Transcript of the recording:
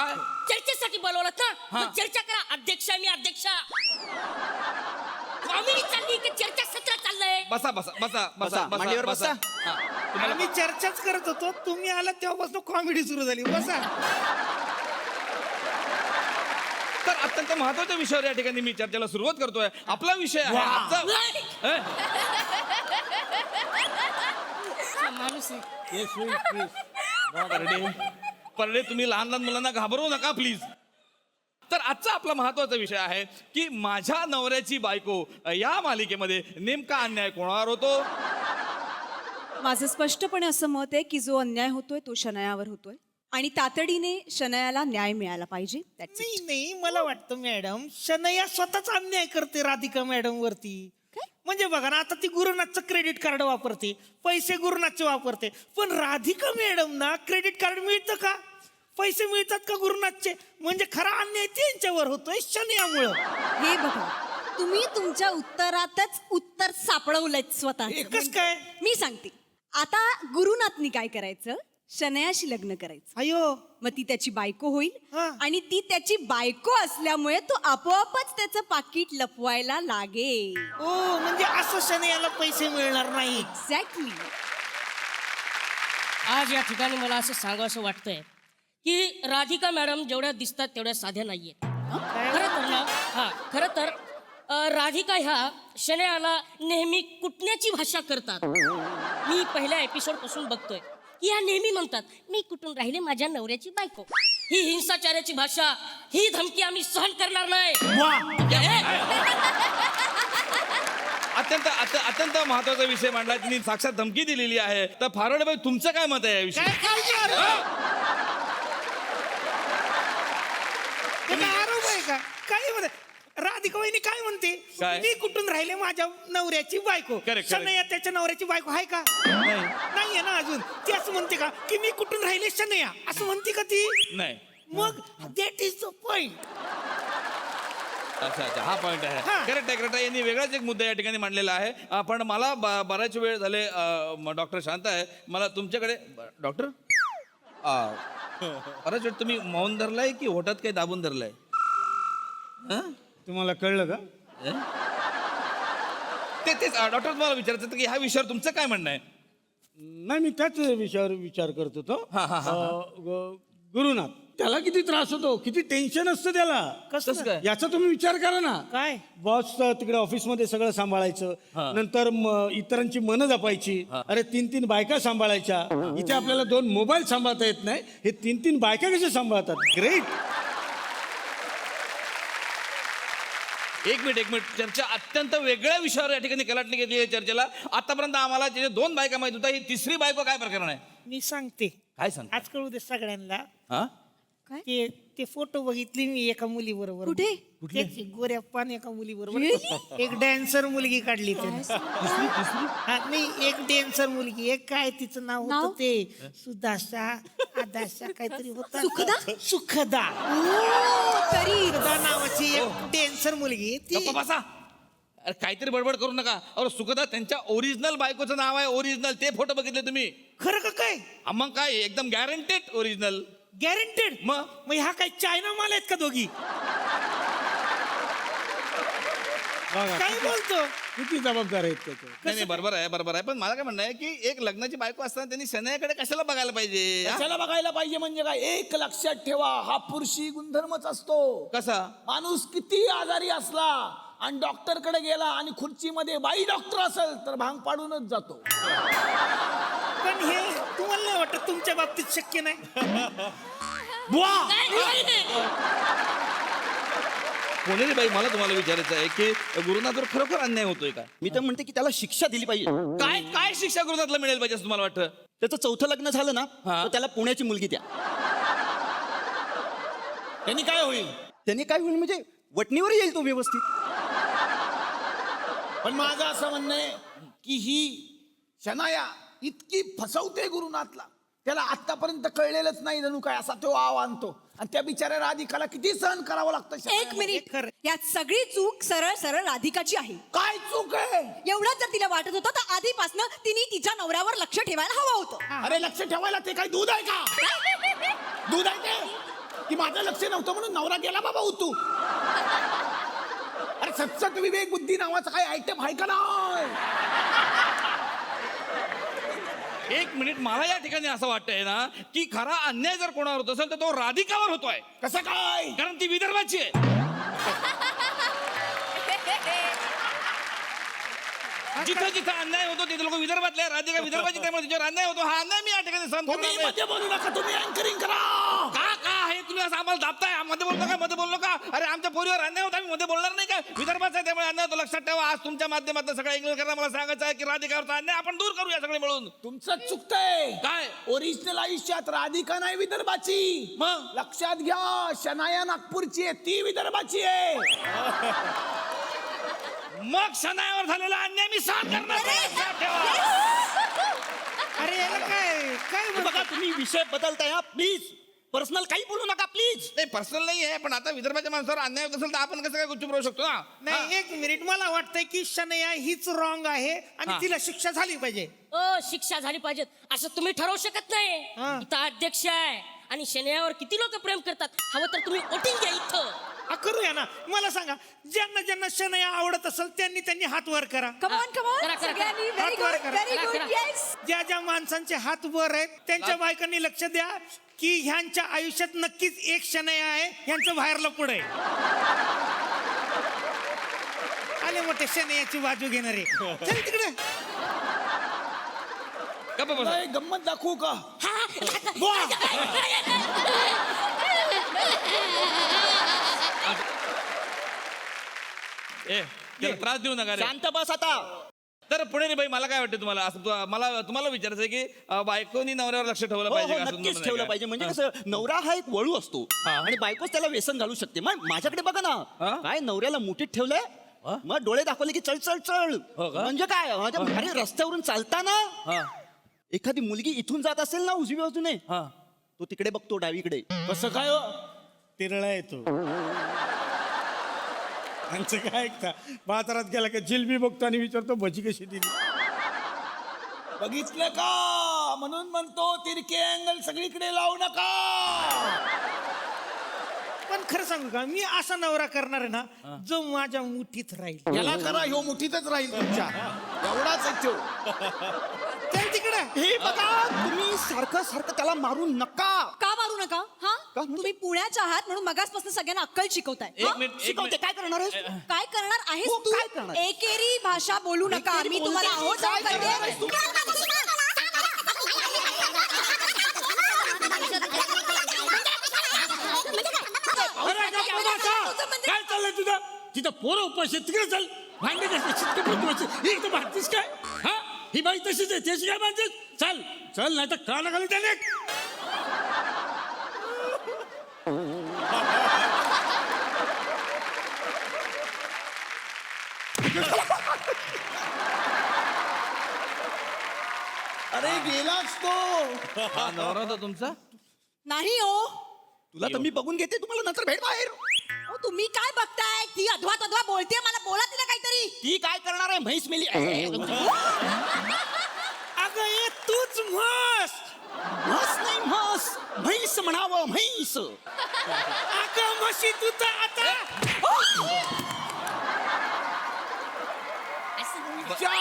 काय? चर्चेसाठी बोलवलं ना, मग चर्चा करा. अध्यक्ष मी अध्यक्ष. कॉमेडी चालली की चर्चा सत्र चाललंय? बसा बसा बसा बसा मांडीवर बसा. आम्ही चर्चाच करत होतो, तुम्ही आलात तेव्हापासून कॉमेडी सुरू झाली. बसा. तर अत्यंत महत्वाच्या विषयावर या ठिकाणी मी चर्चेला सुरुवात करतोय. आपला विषय आहे आजचा. ए, माणूस आहे. परडे तुम्ही लहान लहान मुलांना घाबरवू नका प्लीज. तर आजचा आपला महत्वाचा विषय आहे की माझ्या नवऱ्याची बायको या मालिकेमध्ये नेमका अन्याय कोणावर होतो. माझं स्पष्टपणे असं मत आहे की जो अन्याय होतोय तो शनायावर होतोय आणि तातडीने शनायाला न्याय मिळाला पाहिजे. That's it. नाही, मला वाटतं मॅडम शनया स्वतःच अन्याय करते राधिका मॅडम वरती. म्हणजे बघा ना, आता ती गुरुनाथचं क्रेडिट कार्ड वापरते, पैसे गुरुनाथचे वापरते, पण राधिका मॅडम ना क्रेडिट कार्ड मिळतं का, पैसे मिळतात का गुरुनाथचे? म्हणजे खरा अन्याय त्यांच्यावर होतोय शनयामुळं. हे बघा, तुम्ही तुमच्या उत्तरातच उत्तर सापडवलंय स्वतः. एकच काय? मी सांगते. आता गुरुनाथनी काय करायचं, शनयाशी लग्न करायचं. अयो, मग ती त्याची बायको होईल हा. आणि ती त्याची बायको असल्यामुळे तो आपोआपच त्याचं पाकिट लपवायला लागेल. ओ म्हणजे असं शनयाला पैसे मिळणार नाही. एक्झॅक्टली. आज या ठिकाणी मला असं सांगावं वाटतंय की राधिका मॅडम जेवढ्या दिसतात तेवढ्या साध्या नाहीये. खरं तर ना, खरं तर राधिका ह्या शनयाला नेहमी कुटण्याची भाषा करतात. मी पहिल्या एपिसोड पासून बघतोय की ह्या नेहमी म्हणतात मी कुठून राहिले माझ्या नवऱ्याची बायको. ही हिंसाचाराची भाषा, ही धमकी आम्ही सहन करणार नाही. अत्यंत अत्यंत महत्वाचा विषय मांडला. तिने साक्षात धमकी दिलेली आहे. तर फारोडे भाई तुमचं काय मत आहे याविषयी? आरोप आहे का? काय म्हणते राधिका वहिनी? काय म्हणते? काय? मी कुठून राहिले माझ्या नवऱ्याची बायको. Correct. शनया त्याच्या नवऱ्याची बायको आहे का? नाहीये ना अजून. ती असं म्हणते का की मी कुठून राहिले शनया, असं म्हणते का ती? नाही. मग दॅट इज द पॉइंट. अच्छा अच्छा, हा पॉइंट आहे. करेक्ट आहे, करेक्ट आहे. यांनी वेगळाच एक मुद्दा या ठिकाणी मांडलेला आहे. पण मला बराच वेळ झाले डॉक्टर शांत आहे, मला तुमच्याकडे डॉक्टर बराच वेळ तुम्ही मौन धरलाय की होटात काही दाबून धरलाय? तुम्हाला कळलं का? तेच डॉक्टर तुम्हाला विचारायचं होतं की ह्या विषयावर तुमचं काय म्हणणं आहे? नाही, मी त्याच विषयावर विचार करत होतो. गुरुनाथ, त्याला किती त्रास होतो, किती टेन्शन असतं त्याला. कसं काय? याचा तुम्ही विचार करा ना. काय? बॉस तिकडे ऑफिसमध्ये सगळं सांभाळायचं, नंतर इतरांची मनं जपायची. अरे 3-3 बायका सांभाळायच्या. इथे आपल्याला 2 मोबाईल सांभाळता येत नाही, हे 3-3 बायका कशा सांभाळतात? ग्रेट. एक मिनिट. चर्चा अत्यंत वेगळ्या विषयावर या ठिकाणी कलाटणी घेतली आहे चर्चेला. आतापर्यंत आम्हाला जे 2 बायका माहित होता, ही तिसरी बायको काय प्रकरण आहे? मी सांगते. काय सांग? आज कळू दे सगळ्यांना. हा? ते फोटो बघितले मी एका मुली बरोबर. कुठे? त्याची गोऱ्या पान एका मुली बरोबर. एक डॅन्सर मुलगी काढली त्याने. नाही, एक डॅन्सर मुलगी. एक काय तिचं नाव नाव? होतं ते सुदाशा आदाशा काहीतरी होतं. सुखदा? सुखदा. तरी सुखदा नावाची एक डॅन्सर मुलगी. ती गप्पा बसा. अरे काहीतरी बडबड करू नका. अरे सुखदा त्यांच्या ओरिजिनल बायकोचं नाव आहे, ओरिजिनल. ते फोटो बघितले तुम्ही? खरं का काय? मग काय एकदम गॅरंटेड ओरिजिनल. गॅरंटेड? मग ह्या काय चायना माल आहेत का दोघी? काय बोलतो? किती जबाबदार आहेत त्याचे. नाही, बरोबर आहे. पण मला काय म्हणणं आहे की एक लग्नाची बायको असताना त्यांनी शनयाकडे कशाला बघायला पाहिजे? कशाला बघायला पाहिजे म्हणजे काय? एक लक्षात ठेवा, हा पुरुषी गुणधर्मच असतो. कसा? माणूस किती आजारी असला आणि डॉक्टरकडे गेला आणि खुर्चीमध्ये बाई डॉक्टर असेल तर भांग पाडूनच जातो. पण हे तुम्हाला नाही वाटत तुमच्या बाबतीत शक्य नाही? कोणी बाई, मला तुम्हाला विचारायचं आहे की गुरुनाथवर खरोखर अन्याय होतोय का? मी तर म्हणते की त्याला शिक्षा दिली पाहिजे. काय शिक्षा गुरुनाथला मिळेल पाहिजे असं तुम्हाला वाटतं? त्याचं 4थं लग्न झालं ना, तर त्याला पुण्याची मुलगी द्या. त्यांनी काय होईल म्हणजे वटणीवर येईल तो व्यवस्थित. पण माझं असं म्हणणं आहे की ही शनाया इतकी फसवते गुरुनाथला, त्याला आतापर्यंत कळलेलंच नाही जणू काय, असा तो आव आणतो. आणि त्या बिचाऱ्या राधिकाला किती सहन करावं लागतं. एक मिनिट. यात सगळी चूक सरळ सरळ राधिकाची आहे. काय चूक आहे? एवढंच जर तिला वाटत होतं तर आधीपासून तिने तिच्या नवऱ्यावर लक्ष ठेवायला हवं होतं. अरे लक्ष ठेवायला ते काय दूध आहे का? दूध आहे ते? की माझं लक्ष नव्हतं म्हणून नवरा गेला बाबा तू. अरे सतसत विवेक बुद्धी नावाचा काही आयटम आहे का नाही? एक मिनिट, मला या ठिकाणी असं वाटतंय ना की खरा अन्याय जर कोणावर होत असेल तर तो राधिकावर होतोय. कसं काय? कारण ती विदर्भाची आहे. जिथं जिथं अन्याय होतो तिथे लोक विदर्भातले, राधिका विदर्भाची, त्यामुळे तिच्यावर अन्याय होतो. हा अन्याय मी या ठिकाणी सहन करणार तुम्ही नाही. मध्ये बोलू नका, तुम्ही अँकरिंग करा. का हे तुम्ही असं आम्हाला दाबताय? मध्ये बोललो का, मध्ये बोललो का? अरे आमच्या पोरीवर अन्याय होता, आम्ही मध्ये बोलणार नाही का? विदर्भाचा आहे त्यामुळे अन्याय होतो. लक्षात ठेवा. आज तुमच्या माध्यमातून सगळ्या इंग्लिशकरांना मला सांगायचं आहे की राधिकावरचा अन्याय आपण दूर करूया सगळे मिळून. तुमचं चुकतंय. काय? ओरिजिनल आयुष्यात राधिका नाही विदर्भाची. मग? लक्षात घ्या, शनाया नागपूरची आहे, ती विदर्भाची आहे. मग शनायावर झालेला अन्याय मी सहन करणार नाही. लक्षात ठेवा. अरे याला काय काय हे बघा तुम्ही विषय बदलताय हा, प्लीज. पर्सनल काही बोलू नका प्लीज. नाही पर्सनल नाही आहे, पण आता विदर्भाच्या माणसावर अन्याय होत असेल तर आपण कसं काय गुपचूप राहू शकतो ना? नाही, एक मिनिट, मला वाटतंय की शनया हीच रॉंग आहे आणि हा. तिला शिक्षा झाली पाहिजे. शिक्षा झाली पाहिजेत असं तुम्ही ठरवू शकत नाही. हा. इथं अध्यक्ष आहे आणि शनियावर किती लोक प्रेम करतात. हवं तर तुम्ही वोटिंग घ्या इथं. करूया ना. मला सांगा, ज्यांना ज्यांना शनया आवडत असेल त्यांनी त्यांनी हात वर करा. कमॉन कमॉन करा, करा, सगळ्यांनी करा. व्हेरी हात वर गुड करा. व्हेरी करा, गुड करा. येस. ज्या ज्या माणसांचे हात वर आहेत त्यांच्या बायकांनी लक्ष द्या की ह्यांच्या आयुष्यात नक्कीच एक शनया आहे, ह्यांचं बाहेरला पुढे आले मोठे शनयाची बाजू घेणारे. चल तिकडे. गप्प बसा. नाही, गंमत दाखवू का? त्याला त्रास देऊ नका रे. शांत बस आता. तर पुणेरी बाई, मला काय वाटतं तुम्हाला असं मला तुम्हाला विचारायचं आहे की बायकोनी नवऱ्यावर लक्ष ठेवलं हो पाहिजे हो का? असं नक्कीच तुमचं ठेवलं म्हणणं पाहिजे. म्हणजे कसं, नवरा हा एक वळू असतो आणि बायकोच त्याला व्यसन घालू शकते. मग माझ्याकडे बघा ना, हा? काय नवऱ्याला मुठीत ठेवलंय, मग डोळे दाखवले की चल चल चल. हो का? म्हणजे काय, अरे रस्त्यावरून चालताना हा. एखादी मुलगी इथून जात असेल ना उजव्या बाजूने, हा. तो तिकडे बघतो डावीकडे. कसं काय हो? तिरळा येतो. आमचं काय ऐकता, बाजारात गेला का जिलबी बघतो आणि विचारतो भजी कशी दिली. बघितलं का? म्हणून म्हणतो तिरके अँगल सगळीकडे लावू नका. पण खरं सांगू का, मी असा नवरा करणार आहे ना जो माझ्या मुठीत राहील. याला करा, ह्यो मुठीतच राहील तुमच्या. एवढाच आहे तो. चल तिकडे. हे बघा, तुम्ही सारखं सारखं त्याला मारू नका. का मारू नका? हा का म्हणजे? तुम्ही पुण्याच्या आहात म्हणून मगासपासून सगळ्यांना अक्कल शिकवताय. एक हा? मिनिट, एक शिकवते, मिनिट. काय करणार आहेस? काय करणार आहेस हो, तू? काय करणार? एकेरी भाषा बोलू नका. एकेरी मी तुम्हाला बोलते, आहो काय जाऊ करणार आहेस तू? अरे गप्प बसा. काय चाललंय तुझं? तिथं पोरं उपाशी आहेत, तिकडे चल. भांडे एक तर भांडतीस काय? हा, ही बाई तशीच आहे, त्याची काय भांडतीस? चल चल, नाही तर काना खाली त्याने. अरे गेलाच तो. हा नवरा होता तुमचा? नाही हो. तुला तर मी बघून घेते, तुम्हाला नंतर भेट बाहेर. ओ, तुम्ही काय बघताय? ती अधवा तधवा बोलते, मला बोला तिला काहीतरी. ती काय करणार आहे, म्हैस मेली. अगं ये तूच म्हस. म्हस नाही म्हस, म्हैस म्हणावं, म्हैस. अगं म्हशी तू तर आता. चाय.